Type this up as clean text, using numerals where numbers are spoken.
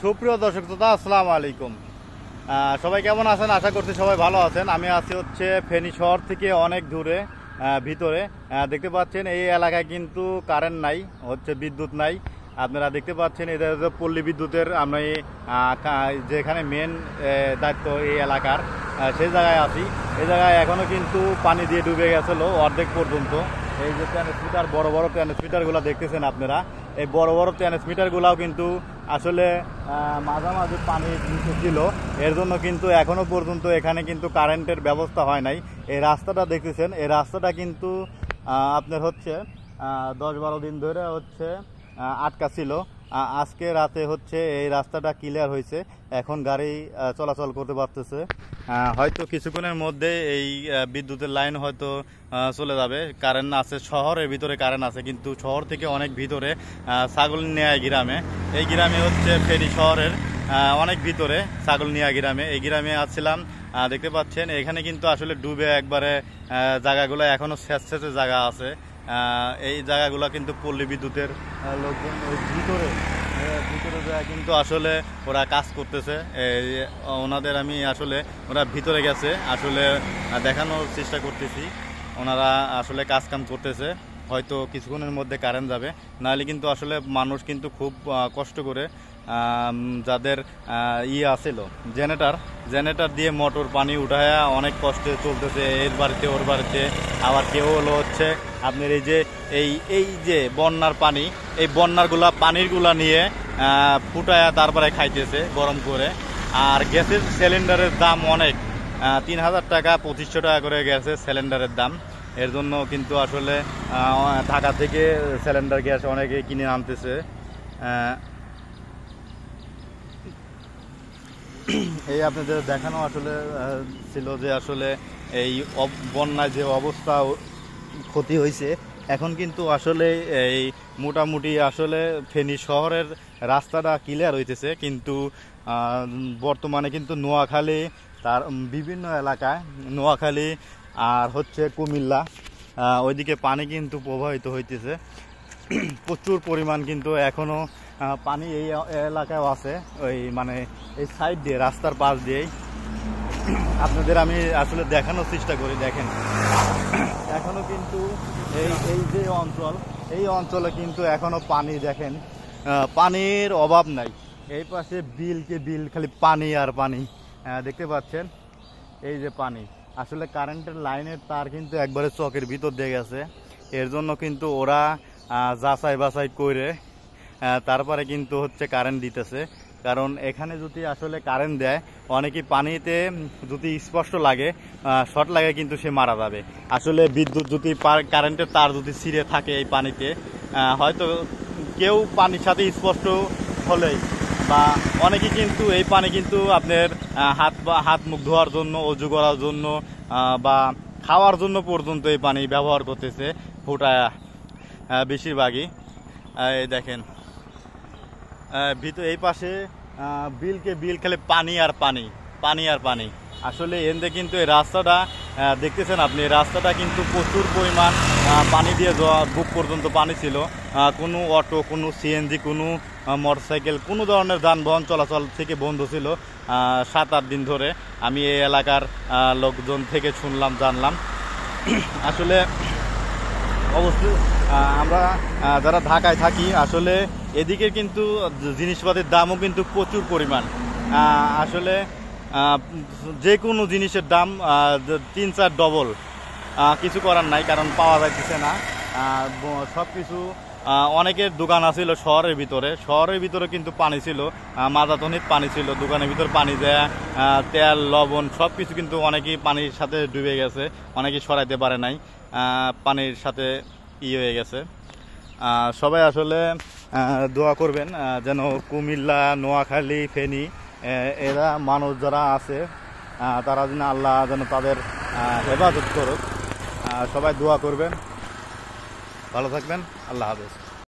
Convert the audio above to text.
সুপ্রিয় দর্শক শ্রোতা, আসসালামু আলাইকুম। সবাই কেমন আছেন? আশা করছি সবাই ভালো আছেন। আমি আছি হচ্ছে ফেনী শহর থেকে অনেক দূরে ভিতরে। দেখতে পাচ্ছেন এই এলাকায় কিন্তু কারেন্ট নাই, হচ্ছে বিদ্যুৎ নাই। আপনারা দেখতে পাচ্ছেন এটা হচ্ছে পল্লী বিদ্যুতের আমি যেখানে মেন দায়িত্ব এই এলাকার, সেই জায়গায় আছি। এই জায়গায় এখনও কিন্তু পানি দিয়ে ডুবে গেছিলো অর্ধেক পর্যন্ত। এই যে ট্রান্সমিটার, বড় বড় ট্রান্সমিটারগুলো দেখতেছেন আপনারা, এই বড় বড় ট্রান্সমিটারগুলোও কিন্তু আসলে মাঝামাঝি পানি ছিল। এর জন্য কিন্তু এখনও পর্যন্ত এখানে কিন্তু কারেন্টের ব্যবস্থা হয় নাই। এই রাস্তাটা দেখতেছেন, এই রাস্তাটা কিন্তু আপনার হচ্ছে 10-12 দিন ধরে হচ্ছে আটকা ছিল। আজকে রাতে হচ্ছে এই রাস্তাটা ক্লিয়ার হয়েছে, এখন গাড়ি চলাচল করতে পারতেছে। হয়তো কিছুক্ষণের মধ্যে এই বিদ্যুতের লাইন হয়তো চলে যাবে। কারেন্ট আছে, শহরের ভিতরে কারেন্ট আছে, কিন্তু শহর থেকে অনেক ভিতরে ছাগলনিয়া গ্রামে, এই গ্রামে হচ্ছে ফেনী শহরের অনেক ভিতরে ছাগলনিয়া গ্রামে, এই গ্রামে আসছিলাম। দেখতে পাচ্ছেন এখানে কিন্তু আসলে ডুবে একবারে জায়গাগুলো এখনও স্যাঁতস্যাঁতে জায়গা আছে। এই জায়গাগুলো কিন্তু পল্লী বিদ্যুতের লোকজন ভিতরে কিন্তু আসলে ওরা কাজ করতেছে। ওনাদের আমি আসলে ওরা ভিতরে গেছে, আসলে দেখানোর চেষ্টা করতেছি। ওনারা আসলে কাজ কাম করতেছে, হয়তো কিছুক্ষণের মধ্যে কারেন্ট যাবে, নাহলে কিন্তু আসলে মানুষ কিন্তু খুব কষ্ট করে যাদের আছিল জেনারেটর দিয়ে মোটর পানি উঠায় অনেক কষ্টে চলতেছে, এর বাড়িতে ওর বাড়িতে। আবার কেউ হলো হচ্ছে আপনার এই যে বন্যার পানি, এই পানিরগুলা নিয়ে ফুটায়া তারপরে খাইতেছে গরম করে। আর গ্যাসের সিলিন্ডারের দাম অনেক, 3000 টাকা 2500 টাকা করে গ্যাসের সিলিন্ডারের দাম। এর জন্য কিন্তু আসলে ঢাকা থেকে সিলিন্ডার গ্যাস অনেকে কিনে আনতেছে। এই আপনাদের দেখানো আসলে ছিল যে আসলে এই বন্যায় যে অবস্থা ক্ষতি হয়েছে, এখন কিন্তু আসলে এই মোটামুটি আসলে ফেনী শহরের রাস্তাটা ক্লিয়ার হইতেছে। কিন্তু বর্তমানে কিন্তু নোয়াখালী, তার বিভিন্ন এলাকায় নোয়াখালী আর হচ্ছে কুমিল্লা, ওইদিকে পানি কিন্তু প্রবাহিত হইতেছে প্রচুর পরিমাণ। কিন্তু এখনও পানি এই এলাকায় আছে, ওই মানে এই সাইড দিয়ে, রাস্তার পাশ দিয়েই। আপনাদের আমি আসলে দেখানোর চেষ্টা করি। দেখেন এখনো কিন্তু এই যে অঞ্চল, এই অঞ্চলে কিন্তু এখনো পানি, দেখেন পানির অভাব নাই। এই পাশে বিলকে বিল, খালি পানি আর পানি। দেখতে পাচ্ছেন এই যে পানি, আসলে কারেন্টের লাইনের তার কিন্তু একবারে চকের ভিতর দিয়ে গেছে। এর জন্য কিন্তু ওরা যাচাই বাছাই করে তারপরে কিন্তু হচ্ছে কারেন্ট দিতেছে। কারণ এখানে যদি আসলে কারেন্ট দেয়, অনেকেই পানিতে যদি স্পষ্ট লাগে, শর্ট লাগে, কিন্তু সে মারা যাবে। আসলে বিদ্যুৎ যদি কারেন্টের তার যদি ছিঁড়ে থাকে এই পানিতে, হয়তো কেউ পানির সাথে স্পষ্ট হলেই, বা অনেকে কিন্তু এই পানি কিন্তু আপনার হাত মুখ ধোয়ার জন্য, অজু করার জন্য বা খাওয়ার জন্য পর্যন্ত এই পানি ব্যবহার করতেছে ফুটায়া বেশিরভাগই। এই দেখেন ভিতর এই পাশে বিলকে বিল, খালি পানি আর পানি, পানি আর পানি। আসলে এতে কিন্তু এই রাস্তাটা দেখতেছেন আপনি, এই রাস্তাটা কিন্তু প্রচুর পরিমাণ পানি দিয়ে বুক পর্যন্ত পানি ছিল। কোনো অটো, কোনো সিএনজি, কোনো মোটরসাইকেল, কোনো ধরনের যানবাহন চলাচল থেকে বন্ধ ছিল 7-8 দিন ধরে। আমি এই এলাকার লোকজন থেকে শুনলাম, জানলাম। আসলে অবশ্যই আমরা যারা ঢাকায় থাকি, আসলে এদিকে কিন্তু জিনিসপাতির দামও কিন্তু প্রচুর পরিমাণ। আসলে যে কোনো জিনিসের দাম 3-4 ডবল। কিছু করার নাই, কারণ পাওয়া যাইতেছে না সব কিছু। অনেকের দোকান আছিল শহরের ভিতরে কিন্তু পানি ছিল, মাজাতনিত পানি ছিল, দোকানের ভিতর পানি দেয়া, তেল লবণ সব কিছু কিন্তু অনেকেই পানির সাথে ডুবে গেছে, অনেকেই সরাইতে পারে নাই, পানির সাথে হয়ে গেছে। সবাই আসলে দোয়া করবেন যেন কুমিল্লা, নোয়াখালী, ফেনী এরা মানুষ যারা আছে, তারা যেন আল্লাহ যেন তাদের হেফাজত করুক। সবাই দোয়া করবেন। ভালো থাকবেন। আল্লাহ হাফেজ।